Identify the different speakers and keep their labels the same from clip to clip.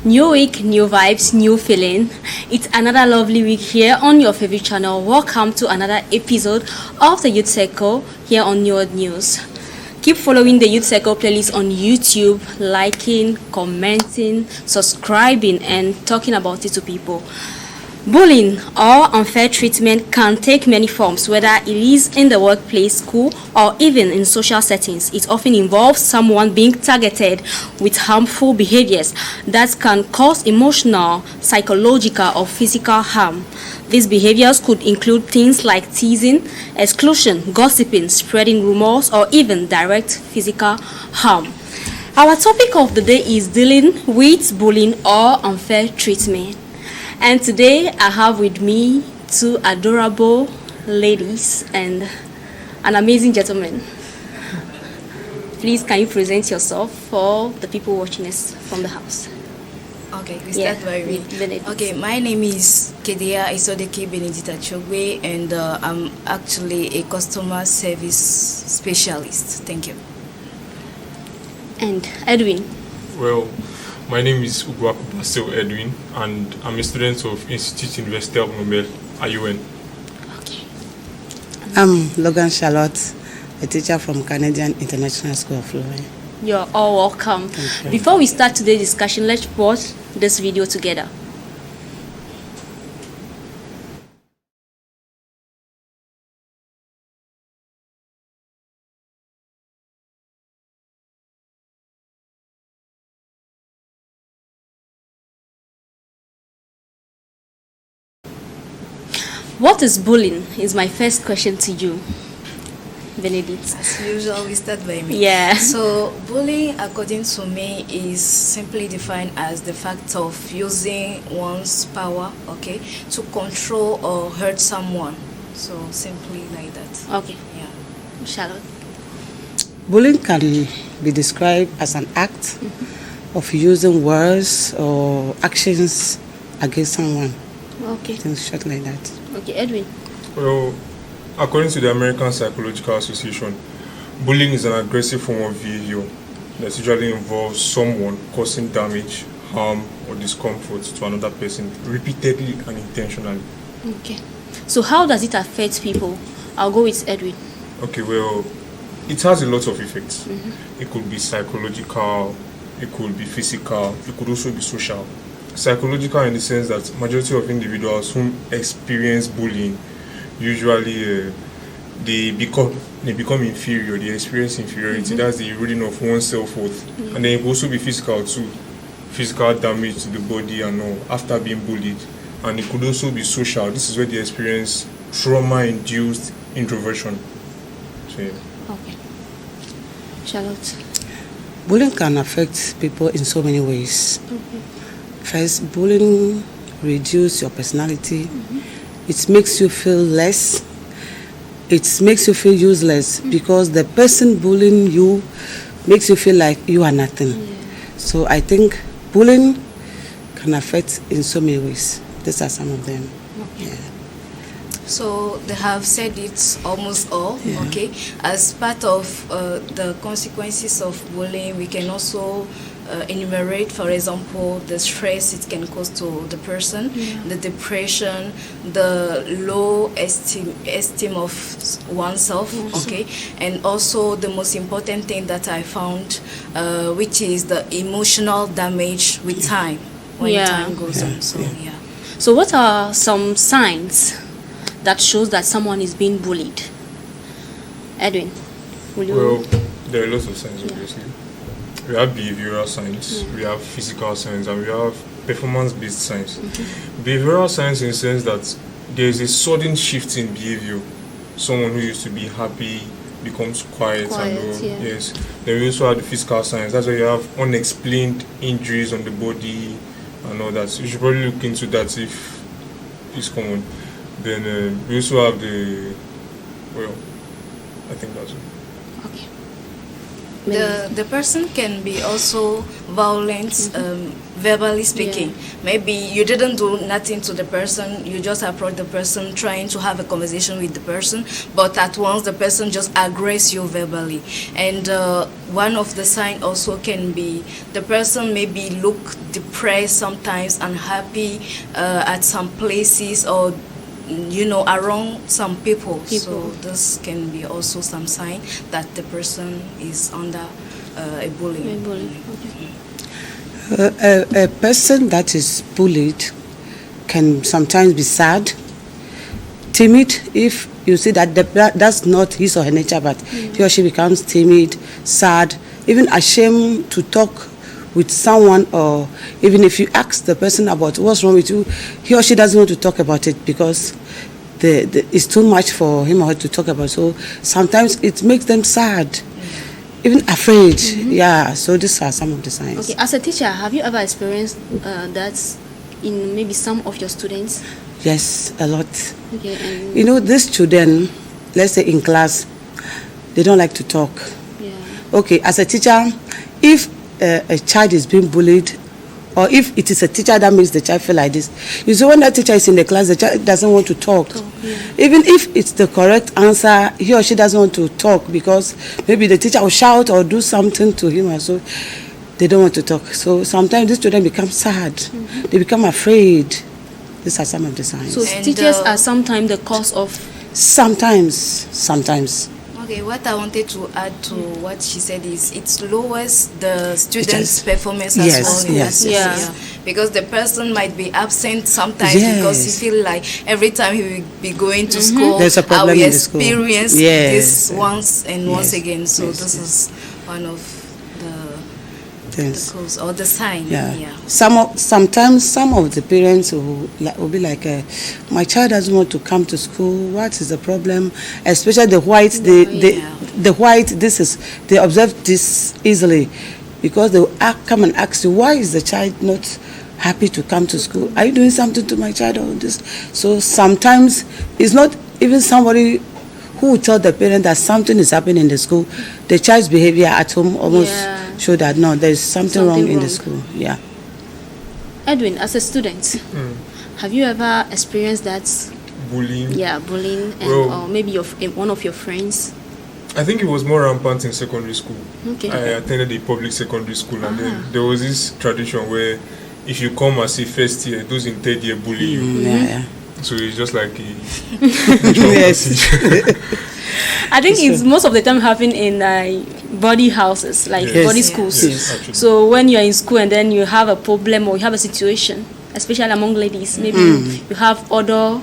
Speaker 1: New week, new vibes, new feeling. It's another lovely week here on your favorite channel. Welcome to another episode of the Youth Circle here on New News. Keep following the Youth Circle playlist on YouTube, liking, commenting, subscribing, and talking about it to people. Bullying or unfair treatment can take many forms, whether it is in the workplace, school, or even in social settings. It often involves someone being targeted with harmful behaviors that can cause emotional, psychological, or physical harm. These behaviors could include things like teasing, exclusion, gossiping, spreading rumors, or even direct physical harm. Our topic of the day is dealing with bullying or unfair treatment. And today I have with me two adorable ladies and an amazing gentleman. Please, can you present yourself for the people watching us from the house?
Speaker 2: Okay, we start by me. Okay, my name is Kedia Isodeke Benedita Chogwe, and I'm actually a customer service specialist. Thank you.
Speaker 1: And Edwin?
Speaker 3: Well, my name is Ugwaku Pastel Edwin, and I'm a student of Institute University of Lomé, IUN.
Speaker 1: Okay.
Speaker 4: I'm Logan Charlotte, a teacher from Canadian International School of Law.
Speaker 1: You're all welcome. Before we start today's discussion, let's watch this video together. What is bullying is my first question to you, Benedict.
Speaker 2: As usual, we start by me.
Speaker 1: Yeah.
Speaker 2: So, bullying, according to me, is simply defined as the fact of using one's power, to control or hurt someone. So, simply like that.
Speaker 1: Okay.
Speaker 2: Yeah.
Speaker 1: Charlotte?
Speaker 4: Bullying can be described as an act of using words or actions against someone.
Speaker 1: Okay.
Speaker 4: Things short like that.
Speaker 1: Okay, Edwin?
Speaker 3: Well, according to the American Psychological Association, bullying is an aggressive form of behavior that usually involves someone causing damage, harm, or discomfort to another person repeatedly and intentionally.
Speaker 1: Okay. So how does it affect people? I'll go with Edwin.
Speaker 3: Okay, well, it has a lot of effects. It could be psychological, it could be physical, it could also be social. Psychological in the sense that majority of individuals who experience bullying usually they become inferior, they experience inferiority. That's the eroding of one's self-worth. And then it could also be physical too, physical damage to the body and all after being bullied. And it could also be social. This is where they experience trauma-induced introversion. So, yeah.
Speaker 1: Okay. Charlotte?
Speaker 4: Bullying can affect people in so many ways.
Speaker 1: Okay.
Speaker 4: First, bullying reduces your personality. It makes you feel less. It makes you feel useless because the person bullying you makes you feel like you are nothing.
Speaker 1: Yeah.
Speaker 4: So I think bullying can affect in so many ways. These are some of them.
Speaker 1: Okay.
Speaker 4: Yeah.
Speaker 2: So they have said it almost all,
Speaker 4: Yeah.
Speaker 2: As part of the consequences of bullying, we can also enumerate, for example, the stress it can cause to the person, the depression, the low esteem of oneself, and also the most important thing that I found, which is the emotional damage with time, when time goes on. So,
Speaker 1: So what are some signs that shows that someone is being bullied? Edwin, will you?
Speaker 3: Well, there are lots of signs, obviously. We have behavioral signs, we have physical signs, and we have performance-based signs. Behavioral signs in the sense that there is a sudden shift in behavior. Someone who used to be happy becomes quiet and all.
Speaker 1: Yeah.
Speaker 3: Yes. Then we also have the physical signs. That's why you have unexplained injuries on the body and all that. So you should probably look into that if it's common. Then we also have I think that's it.
Speaker 1: Okay.
Speaker 2: The person can be also violent, verbally speaking. Maybe you didn't do nothing to the person, you just approach the person trying to have a conversation with the person, but at once the person just aggress you verbally. And one of the signs also can be the person maybe look depressed sometimes, unhappy at some places, or around some people. So this can be also some sign that the person is under a bullying.
Speaker 4: A person that is bullied can sometimes be sad, timid. If you see that that's not his or her nature, but he or she becomes timid, sad, even ashamed to talk with someone, or even if you ask the person about what's wrong with you, he or she doesn't want to talk about it because it's too much for him or her to talk about. So sometimes it makes them sad, even afraid. Yeah, so these are some of the signs.
Speaker 1: Okay, as a teacher, have you ever experienced that in maybe some of your students?
Speaker 4: Yes, a lot.
Speaker 1: Okay, and
Speaker 4: these children, let's say in class, they don't like to talk.
Speaker 1: Yeah.
Speaker 4: Okay, as a teacher, if a child is being bullied, or if it is a teacher that makes the child feel like this, you see, when that teacher is in the class, the child doesn't want to talk. Even if it's the correct answer, he or she doesn't want to talk because maybe the teacher will shout or do something to him, and so they don't want to talk. So sometimes these children become sad, they become afraid. These are some of the signs.
Speaker 1: So teachers are sometimes the cause of...
Speaker 4: Sometimes.
Speaker 2: Okay, what I wanted to add to what she said is it lowers the student's performance as well.
Speaker 4: Yes.
Speaker 2: Because the person might be absent sometimes because he feel like every time he will be going to school,
Speaker 4: there's a problem
Speaker 2: I will
Speaker 4: in the school.
Speaker 2: experience this once and once again. So this is one of the cause or the sign.
Speaker 4: Sometimes some of the parents will be like, my child doesn't want to come to school. What is the problem? Especially the whites. The white. They observe this easily because they will come and ask you, why is the child not happy to come to school? Are you doing something to my child or this? So sometimes it's not even somebody who will tell the parent that something is happening in the school. The child's behavior at home almost show that no, there's something wrong in the school. Yeah.
Speaker 1: Edwin, as a student, have you ever experienced that
Speaker 3: bullying?
Speaker 1: Yeah, bullying, and or maybe one of your friends?
Speaker 3: I think it was more rampant in secondary school.
Speaker 1: Okay.
Speaker 3: I attended a public secondary school, and then there was this tradition where if you come as a first year, those in third year bully you. So it's just like
Speaker 1: I think it's most of the time happening in body houses, like body schools. So when you're in school and then you have a problem or you have a situation, especially among ladies, maybe you have odor,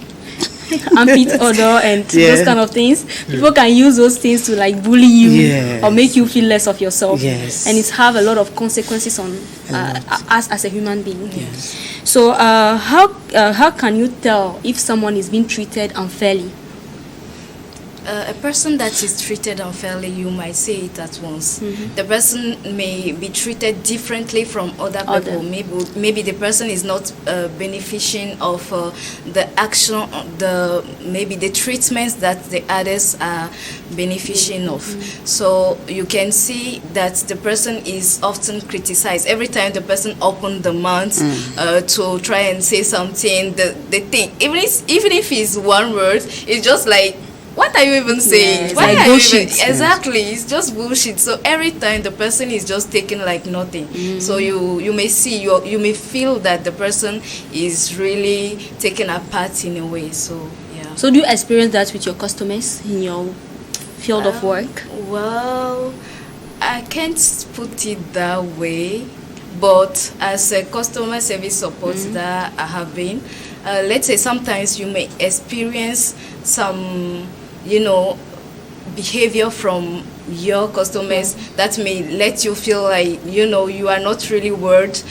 Speaker 1: armpit odor and those kind of things. People can use those things to like bully you or make you feel less of yourself. And it have a lot of consequences on us as a human being. So how can you tell if someone is being treated unfairly?
Speaker 2: A person that is treated unfairly, you might say it at once. The person may be treated differently from other people. Maybe the person is not benefiting of the action, maybe the treatments that the others are benefiting of. So you can see that the person is often criticized. Every time the person opens the mouth to try and say something, the thing, even if it's one word, it's just like, what are you even saying? Why are you even, exactly, it's just bullshit. So every time the person is just taken like nothing. So you may see, you may feel that the person is really taken apart in a way. So
Speaker 1: So do you experience that with your customers in your field of work?
Speaker 2: Well, I can't put it that way, but as a customer service support that I have been, let's say sometimes you may experience some behavior from your customers that may let you feel like you are not really worth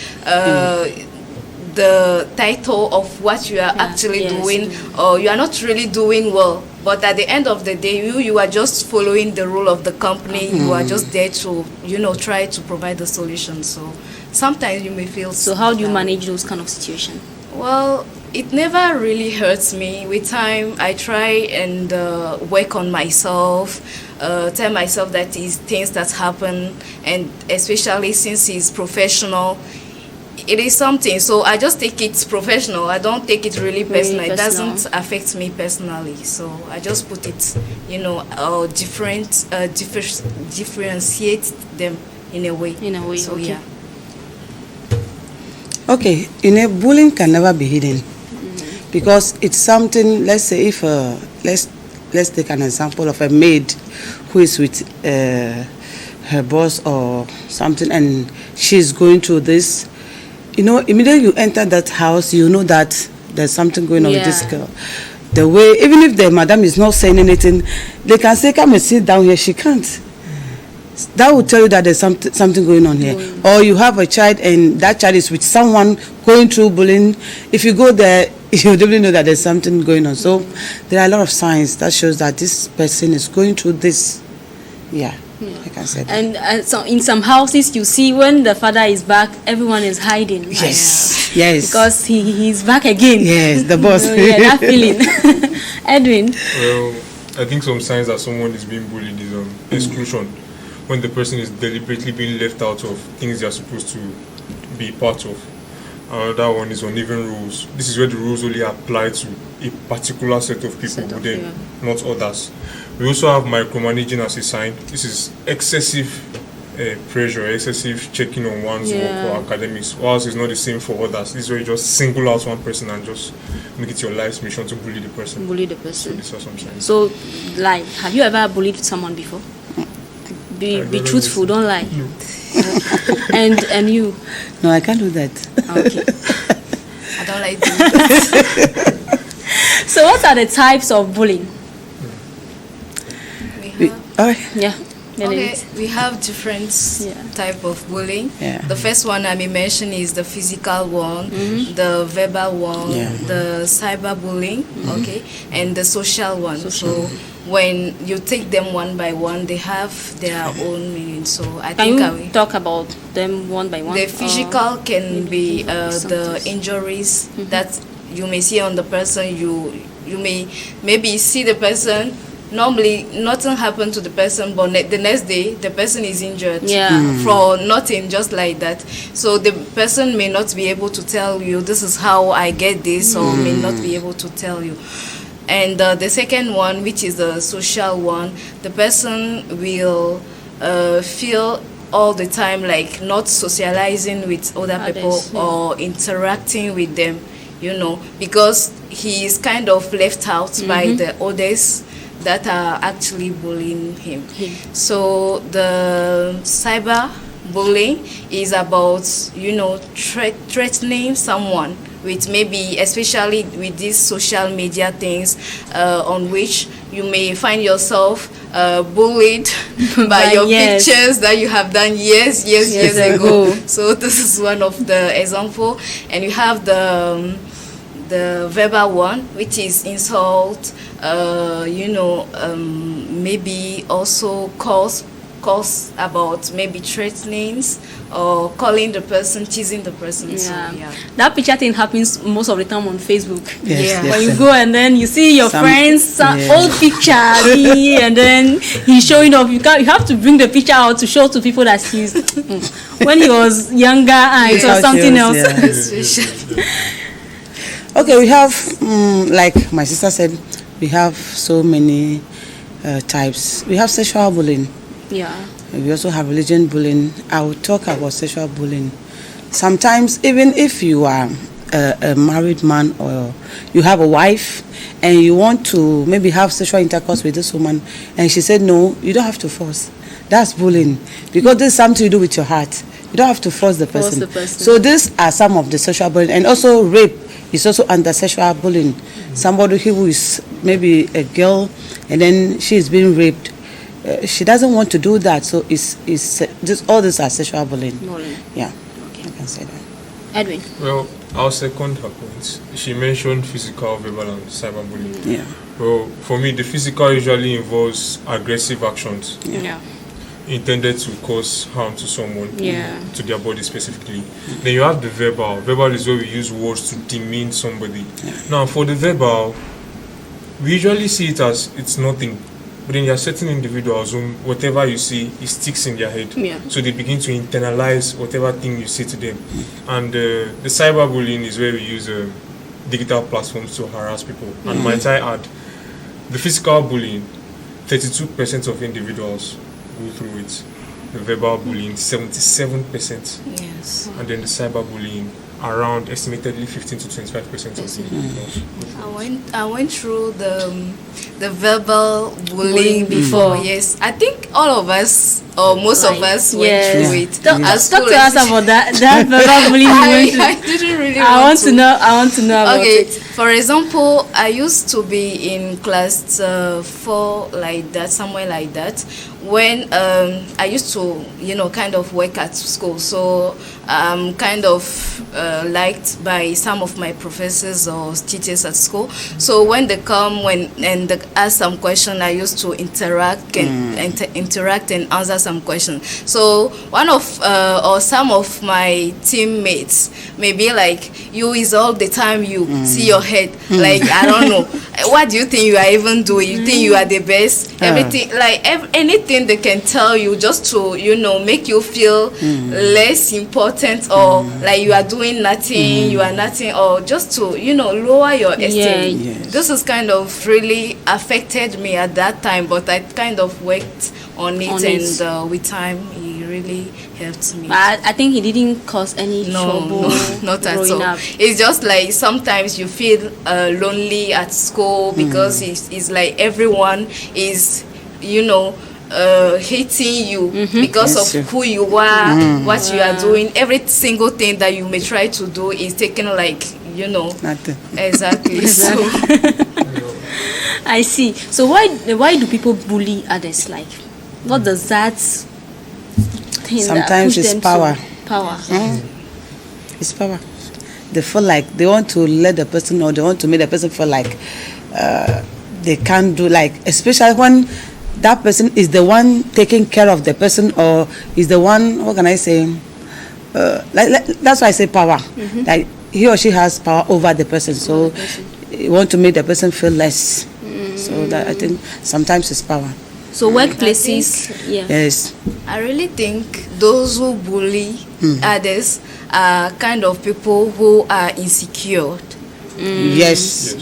Speaker 2: the title of what you are actually doing, or you are not really doing well. But at the end of the day, you are just following the rule of the company. You are just there to try to provide the solution. So sometimes you may feel
Speaker 1: so how do you manage those kind of situations?
Speaker 2: Well, it never really hurts me. With time, I try and work on myself, tell myself that it's things that happen, and especially since it's professional, it is something. So I just take it professional. I don't take it really personal. It doesn't affect me personally. So I just put it, differentiate them in a way. So
Speaker 1: okay.
Speaker 2: yeah.
Speaker 4: Okay, bullying can never be hidden, because it's something. Let's say if let's take an example of a maid who is with her boss or something, and she's going through this. Immediately you enter that house, you know that there's something going on with this girl. The way, even if the madam is not saying anything, they can say, "Come and sit down here." She can't. That will tell you that there's something going on here. Or you have a child and that child is with someone going through bullying. If you go there, you definitely know that there's something going on. So there are a lot of signs that shows that this person is going through this. Yeah. I can say that.
Speaker 1: And so in some houses, you see when the father is back, everyone is hiding.
Speaker 4: Yes.
Speaker 1: Because he's back again.
Speaker 4: Yes, the boss.
Speaker 1: That feeling. Edwin.
Speaker 3: Well, I think some signs that someone is being bullied is exclusion. When the person is deliberately being left out of things they are supposed to be part of. Another one is uneven rules. This is where the rules only apply to a particular set of people, not others. We also have micromanaging as a sign. This is excessive pressure, excessive checking on one's work or academics, whilst it's not the same for others. This is where you just single out one person and just make it your life's mission to bully the person.
Speaker 1: Bully the person.
Speaker 3: So, some signs.
Speaker 1: So, like, have you ever bullied someone before? Be truthful, don't lie.
Speaker 3: No.
Speaker 1: And you?
Speaker 4: No, I can't do that.
Speaker 1: Okay.
Speaker 2: I don't like doing that.
Speaker 1: So what are the types of bullying?
Speaker 2: We have different type of bullying. The first one I may mention is the physical one, the verbal one, the cyber bullying, and the social one. So when you take them one by one, they have their own meaning. So
Speaker 1: Can you talk about them one by one?
Speaker 2: The physical can be the injuries that you may see on the person. You may maybe see the person. Normally, nothing happened to the person, but the next day, the person is injured for nothing, just like that. So the person may not be able to tell you, this is how I get this, or may not be able to tell you. And the second one, which is the social one, the person will feel all the time like not socializing with other people or interacting with them, because he is kind of left out by the others that are actually bullying him. So the cyber bullying is about, threatening someone with maybe, especially with these social media things, on which you may find yourself bullied by your pictures that you have done years ago. So this is one of the example. And you have the verbal one, which is insult, maybe also calls about maybe threatenings or calling the person, teasing the person.
Speaker 1: That picture thing happens most of the time on Facebook.
Speaker 4: Yes.
Speaker 1: When you go and then you see your friends old picture and then he's showing off. You have to bring the picture out to show to people that he's when he was younger and it was something else.
Speaker 4: Okay, we have, like my sister said, we have so many types. We have sexual bullying. We also have religion bullying. I will talk about sexual bullying. Sometimes, even if you are a married man or you have a wife and you want to maybe have sexual intercourse with this woman and she said no, you don't have to force. That's bullying, because this is something you do with your heart. You don't have to force the person. So these are some of the sexual bullying. And also rape is also under sexual bullying. Somebody who is maybe a girl and then she is being raped. She doesn't want to do that, so all these are sexual bullying. Yeah, I can say that.
Speaker 1: Edwin?
Speaker 3: Well, I'll second her point. She mentioned physical, verbal, and cyberbullying.
Speaker 4: Yeah.
Speaker 3: Well, for me, the physical usually involves aggressive actions. Intended to cause harm to someone, to their body specifically. Then you have the verbal. Verbal is where we use words to demean somebody. Now, for the verbal, we usually see it as it's nothing. But then there are certain individuals whom whatever you see, it sticks in their head.
Speaker 1: Yeah.
Speaker 3: So they begin to internalize whatever thing you say to them. And the cyberbullying is where we use digital platforms to harass people. And might I add, the physical bullying, 32% of individuals go through it. The verbal bullying, 77%.
Speaker 2: Yes.
Speaker 3: And then the cyberbullying, around estimatedly 15 to 25% of individuals.
Speaker 2: I went through the verbal bullying before. Yes, I think all of us or most of us went through it.
Speaker 1: Talk to us about that verbal bullying you went through.
Speaker 2: I didn't really.
Speaker 1: I want to know about it.
Speaker 2: For example, I used to be in class 4 like that, somewhere like that, when I used to, kind of work at school. So I'm kind of liked by some of my professors or teachers at school. So when they come and they ask some question, I used to interact and answer some questions. So one of or some of my teammates may be like, you is all the time you see your head. Like, I don't know. What do you think you are even doing? You think you are the best? Everything, like anything they can tell you just to, make you feel less important, or like you are doing nothing, you are nothing, or just to, lower your esteem.
Speaker 1: Yes.
Speaker 2: This is kind of really affected me at that time, but I kind of worked on it, and with time, it really helped me.
Speaker 1: But I think he didn't cause any trouble.
Speaker 2: No, not at all.
Speaker 1: Up.
Speaker 2: It's just like sometimes you feel lonely at school because it's like everyone is, hating you because of who you are, what you are doing. Every single thing that you may try to do is taken like,
Speaker 4: Nothing.
Speaker 2: Exactly. So
Speaker 1: I see. So why do people bully others? Like, what does that thing
Speaker 4: Sometimes
Speaker 1: that push
Speaker 4: it's
Speaker 1: them
Speaker 4: power.
Speaker 1: to power?
Speaker 4: It's power. They feel like they want to let the person, or they want to make the person feel like they can't do, like, especially when that person is the one taking care of the person, or is the one, what can I say, like that's why I say power. Like he or she has power over the person, so you want to make the person feel less. So that I think sometimes it's power.
Speaker 1: So workplaces,
Speaker 4: Yes.
Speaker 2: I really think those who bully others are kind of people who are insecure.
Speaker 4: Yes.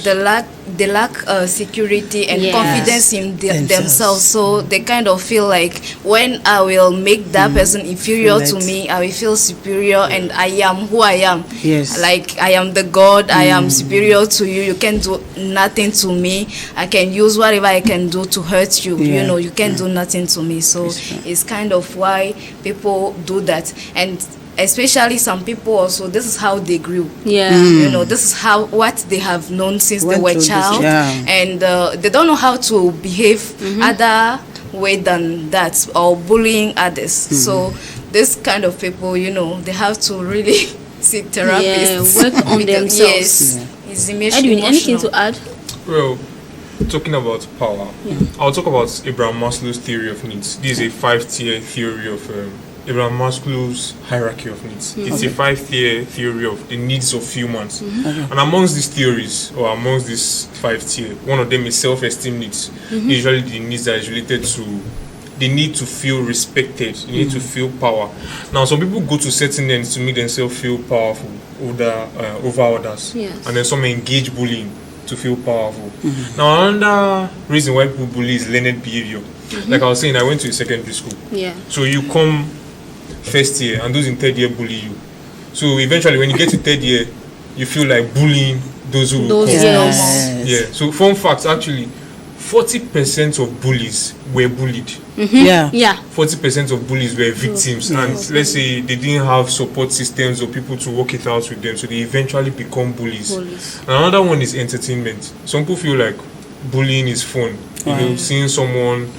Speaker 2: They lack security and confidence in themselves. So they kind of feel like, when I will make that person inferior to me, I will feel superior, and I am who I am.
Speaker 4: Yes.
Speaker 2: Like, I am the God, I am superior to you, you can do nothing to me. I can use whatever I can do to hurt you. You can't do nothing to me. So it's kind of why people do that. And especially some people also, this is how they grew. This is what they have known since they were child, and they don't know how to behave other way than that, or bullying others. So this kind of people, they have to really seek therapists.
Speaker 1: Work on themselves.
Speaker 2: It's
Speaker 1: Edwin, anything to add?
Speaker 3: Well, talking about power, I'll talk about Abraham Maslow's theory of needs. This is a 5-tier theory of Abraham Maslow's hierarchy of needs. It's a 5-tier theory of the needs of humans. And amongst these theories, or amongst these 5-tier, one of them is self-esteem needs. Usually the needs that is related to the need to feel respected, the need to feel power. Now, some people go to certain ends to make themselves feel powerful over others.
Speaker 1: Yes.
Speaker 3: And then some engage bullying to feel powerful. Now, another reason why people bully is learned behavior. Like I was saying, I went to a secondary school. So you come first year, and those in third year bully you. So eventually, when you get to third year, you feel like bullying those who will come. So fun facts, actually, 40% of bullies were bullied. 40% of bullies were victims, and let's say they didn't have support systems or people to work it out with them, so they eventually become bullies. And another one is entertainment. Some people feel like bullying is fun. Seeing someone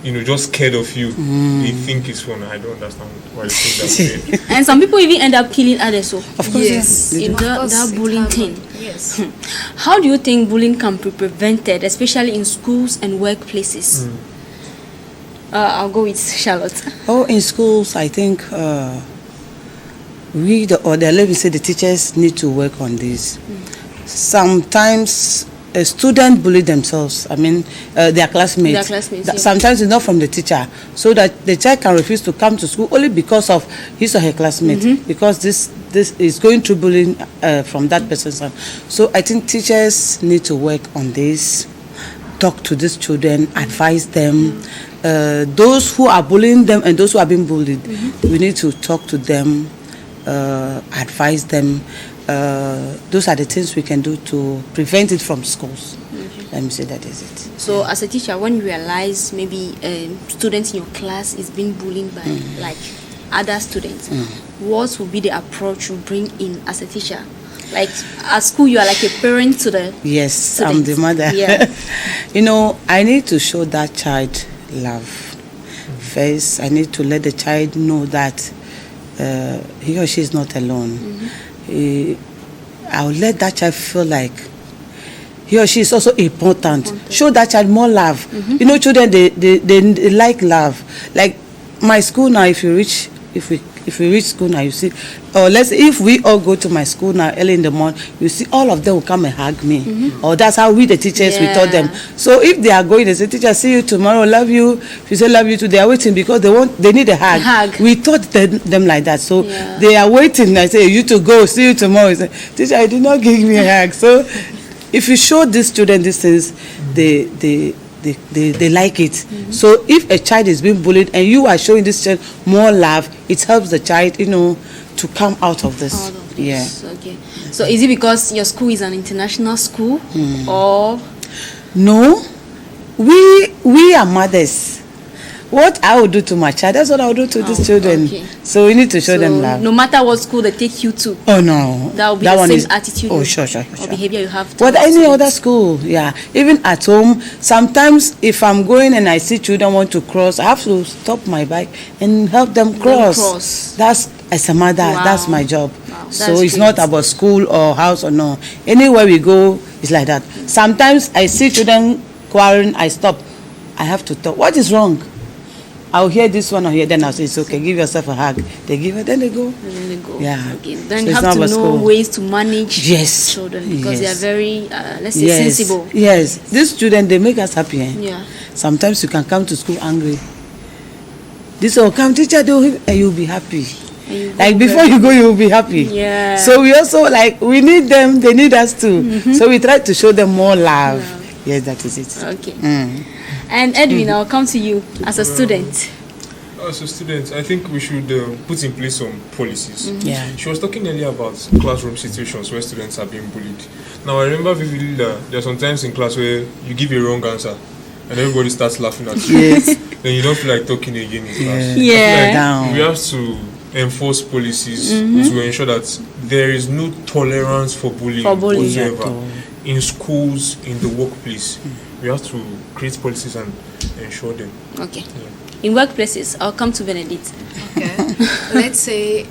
Speaker 3: just scared of you, they think it's fun. I don't understand why you think that's weird.
Speaker 1: And some people even end up killing others. So
Speaker 4: Of course,
Speaker 1: that bullying thing.
Speaker 2: Yes.
Speaker 1: How do you think bullying can be prevented, especially in schools and workplaces? I'll go with Charlotte.
Speaker 4: In schools, I think let me say the teachers need to work on this. Sometimes a student bully themselves. I mean, their classmates.
Speaker 1: Their classmates, yeah.
Speaker 4: Sometimes it's not from the teacher, so that the child can refuse to come to school only because of his or her classmate, because this is going through bullying from that person's son. So I think teachers need to work on this, talk to these children, advise them. Those who are bullying them and those who are being bullied, we need to talk to them, advise them. Those are the things we can do to prevent it from schools. Let me say that is it.
Speaker 1: So as a teacher, when you realize maybe students in your class is being bullied by like other students, what would be the approach you bring in as a teacher? Like at school, you are like a parent to the
Speaker 4: Yes,
Speaker 1: students.
Speaker 4: I'm the mother.
Speaker 1: Yeah.
Speaker 4: You know, I need to show that child love. First, I need to let the child know that he or she is not alone. I'll let that child feel like he or she is also important. Show that child more love. You know, children, they like love. Like my school now, if we reach school now, you see, or let's say if we all go to my school now early in the morning, you see all of them will come and hug me. Or that's how we the teachers, we taught them. So if they are going, they say, teacher, see you tomorrow, love you. If you say love you too, they are waiting because they need a hug. We taught them like that. So they are waiting. I say, you to go, see you tomorrow. You say, teacher, I did not give me a hug. So if you show these children these things, they like it. So if a child is being bullied and you are showing this child more love, it helps the child, you know, to come out of this. Yeah.
Speaker 1: Okay. So is it because your school is an international school, or?
Speaker 4: No, we are mothers. What I will do to my child, that's what I will do to these children.
Speaker 1: Okay.
Speaker 4: So we need to show them love.
Speaker 1: No matter what school they take you to.
Speaker 4: Oh no,
Speaker 1: That will be
Speaker 4: that
Speaker 1: the
Speaker 4: one
Speaker 1: same
Speaker 4: is,
Speaker 1: attitude
Speaker 4: Oh
Speaker 1: or
Speaker 4: sure.
Speaker 1: behavior you have.
Speaker 4: But
Speaker 1: towards
Speaker 4: any
Speaker 1: students.
Speaker 4: other school, yeah. Even at home, sometimes if I'm going and I see children want to cross, I have to stop my bike and help them cross. That's, as a mother, that's my job.
Speaker 1: Wow,
Speaker 4: So
Speaker 1: that's
Speaker 4: it's
Speaker 1: great.
Speaker 4: not about school or house or no. Anywhere we go, it's like that. Sometimes I see children quarreling, I stop. I have to talk. What is wrong? I'll hear this one or hear, then I'll say, it's okay, give yourself a hug. They give it, then they go.
Speaker 1: And then they go.
Speaker 4: Yeah.
Speaker 1: Okay.
Speaker 4: So
Speaker 1: Then you
Speaker 4: it's
Speaker 1: have
Speaker 4: not
Speaker 1: to know
Speaker 4: about school.
Speaker 1: ways to manage
Speaker 4: Yes.
Speaker 1: children because they are
Speaker 4: Yes.
Speaker 1: very, let's say, sensible.
Speaker 4: Yes. These children, they make us happy.
Speaker 1: Yeah.
Speaker 4: Sometimes you can come to school angry. This will come, teacher, and you'll be happy.
Speaker 1: And you go
Speaker 4: Like before you go, you'll be happy.
Speaker 1: Yeah.
Speaker 4: So we also like, we need them, they need us too. So we try to show them more love. Yes, that is it.
Speaker 1: Okay. And Edwin, I'll come to you as a student.
Speaker 3: As a student, I think we should put in place some policies.
Speaker 4: Yeah.
Speaker 3: She was talking earlier about classroom situations where students are being bullied. Now, I remember vividly that there are some times in class where you give a wrong answer and everybody starts laughing at you.
Speaker 4: Yes.
Speaker 3: Then you don't feel like talking again in class.
Speaker 1: Yeah.
Speaker 3: I feel like
Speaker 4: Down.
Speaker 3: we have to enforce policies to ensure that there is no tolerance for bullying, whatsoever. In schools, in the workplace. We have to create policies and ensure them.
Speaker 1: Okay. In workplaces, I'll come to Benedict.
Speaker 2: Okay. Let's say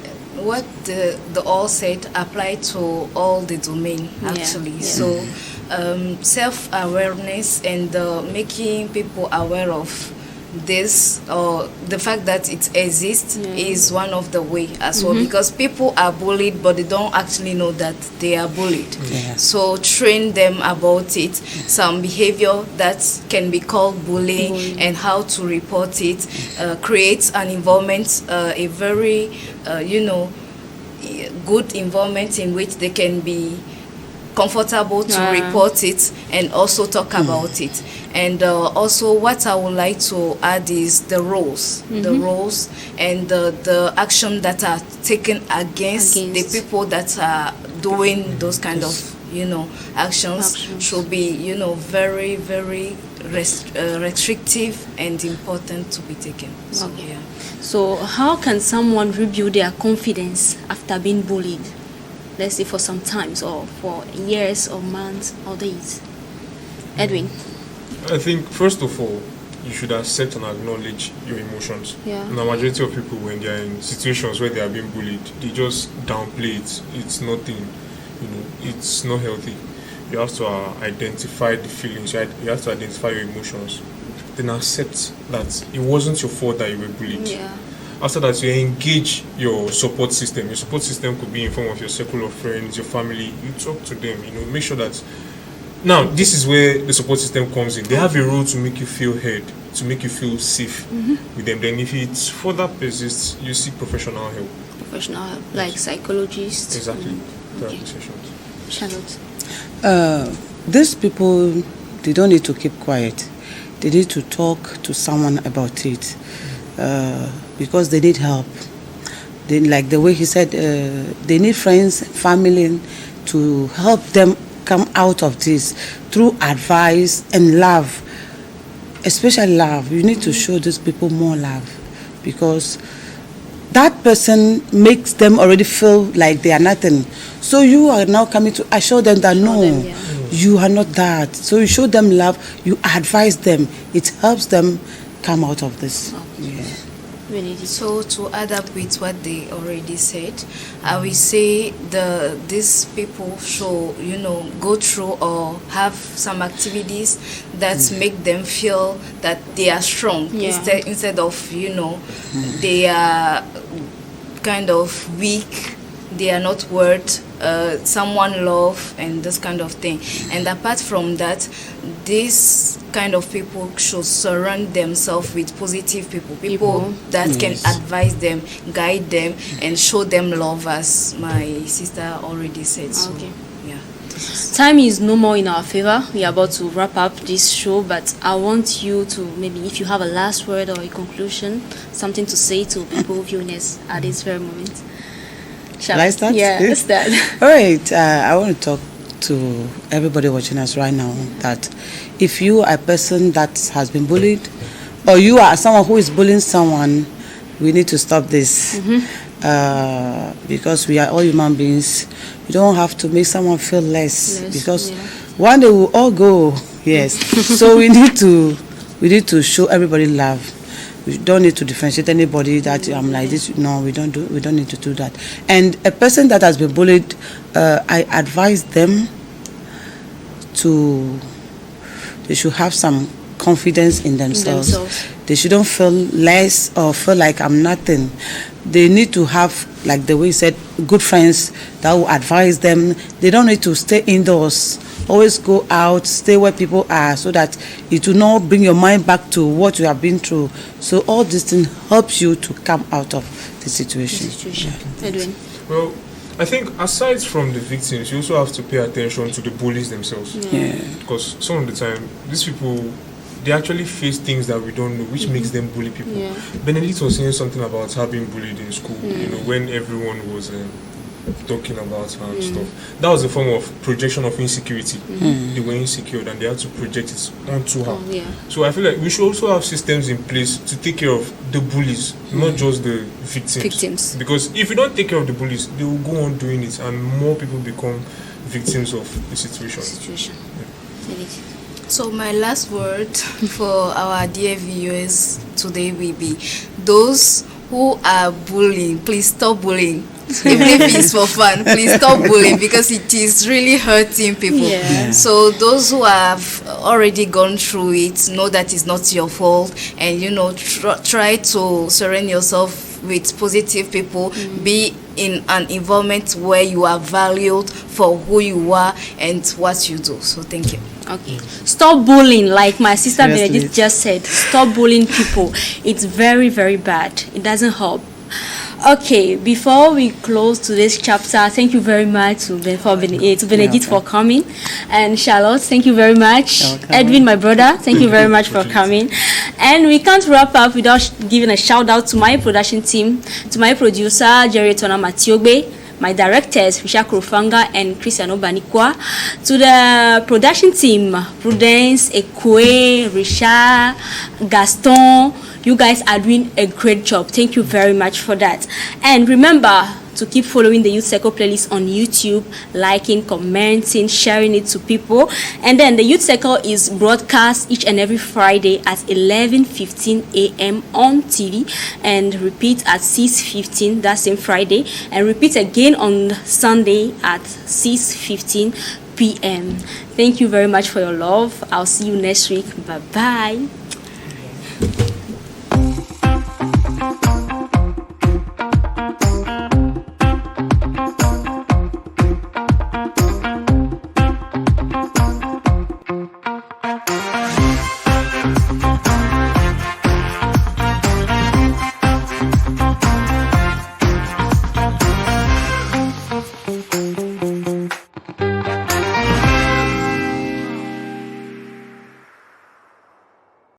Speaker 2: what the all said apply to all the domain actually.
Speaker 1: Yeah.
Speaker 2: So self-awareness and making people aware of this or the fact that it exists is one of the way as well, because people are bullied but they don't actually know that they are bullied. So train them about it, some behavior that can be called bullying and how to report it, create an environment, a very good environment in which they can be comfortable to report it and also talk about it. And also what I would like to add is the roles, and the action that are taken against the people that are doing those kind of actions should be very, very restrictive and important to be taken. So,
Speaker 1: So how can someone rebuild their confidence after being bullied? Let's say for some times or for years or months or days. Edwin?
Speaker 3: I think first of all, you should accept and acknowledge your emotions. And the majority of people, when they are in situations where they are being bullied, they just downplay it. It's nothing, it's not healthy. You have to identify the feelings. You have to identify your emotions. Then accept that it wasn't your fault that you were bullied. After that, you engage your support system. Your support system could be in form of your circle of friends, your family. You talk to them. Make sure that Now, this is where the support system comes in. They have a role to make you feel heard, to make you feel safe with them. Then if it further persists, you seek professional help.
Speaker 1: Professional help, like psychologists.
Speaker 3: Exactly.
Speaker 1: Okay.
Speaker 3: Therapy sessions.
Speaker 1: Charlotte.
Speaker 4: These people, they don't need to keep quiet. They need to talk to someone about it because they need help. They, like the way he said, they need friends, family to help them come out of this through advice and love, especially love. You need to show these people more love because that person makes them already feel like they are nothing. So you are now coming to assure them that no, you are not that. So you show them love, you advise them. It helps them come out of this. Yeah.
Speaker 2: So to add up with what they already said, I will say these people should, go through or have some activities that make them feel that they are strong instead of, they are kind of weak, they are not worth someone love and this kind of thing. And apart from that, this kind of people should surround themselves with positive people that can advise them, guide them, and show them love, as my sister already said. So, yeah.
Speaker 1: Time is no more in our favor. We are about to wrap up this show, but I want you to maybe, if you have a last word or a conclusion, something to say to people viewing us at this very moment.
Speaker 4: Shall I start?
Speaker 1: Yeah, start.
Speaker 4: All right. I want to talk to everybody watching us right now that if you are a person that has been bullied or you are someone who is bullying someone, we need to stop this because we are all human beings. You don't have to make someone feel less because one day we'll all go. Yes. So we need to show everybody love. We don't need to differentiate anybody that I'm like this. No, we don't need to do that. And a person that has been bullied, I advise them they should have some confidence in themselves. They shouldn't feel less or feel like I'm nothing. They need to have, like the way you said, good friends that will advise them. They don't need to stay indoors. Always go out, stay where people are, so that it will not bring your mind back to what you have been through. So all these things helps you to come out of the situation.
Speaker 1: Edwin.
Speaker 3: Well, I think aside from the victims, you also have to pay attention to the bullies themselves.
Speaker 4: Yeah.
Speaker 3: Because some of the time, these people, they actually face things that we don't know, which makes them bully people.
Speaker 1: Yeah.
Speaker 3: Benedict was saying something about her being bullied in school, when everyone was talking about her and stuff. That was a form of projection of insecurity. They were insecure and they had to project it onto her. So I feel like we should also have systems in place to take care of the bullies, not just the victims. Because if you don't take care of the bullies, they will go on doing it and more people become victims of the situation.
Speaker 1: Yeah.
Speaker 2: So my last word for our dear viewers today will be, those who are bullying, please stop bullying. Even if it's for fun, please stop bullying because it is really hurting people. So those who have already gone through it, know that it's not your fault, and try to surround yourself with positive people. Be in an environment where you are valued for who you are and what you do. So thank you.
Speaker 1: Okay. Stop bullying, like my sister Benedict just said. Stop bullying people. It's very, very bad. It doesn't help. Okay, before we close today's chapter, thank you very much to Benedict for coming, and Charlotte, thank you very much. Edwin, my brother, thank you very much for coming. And we can't wrap up without giving a shout out to my production team, to my producer Jerry Tona Matiobe, my directors Risha Krofanga and Cristiano Banikwa, to the production team Prudence, Ekwe, Risha, Gaston. You guys are doing a great job. Thank you very much for that. And remember to keep following the Youth Circle playlist on YouTube, liking, commenting, sharing it to people. And then the Youth Circle is broadcast each and every Friday at 11:15 a.m. on TV and repeat at 6:15 that same Friday, and repeat again on Sunday at 6:15 p.m. Thank you very much for your love. I'll see you next week. Bye-bye.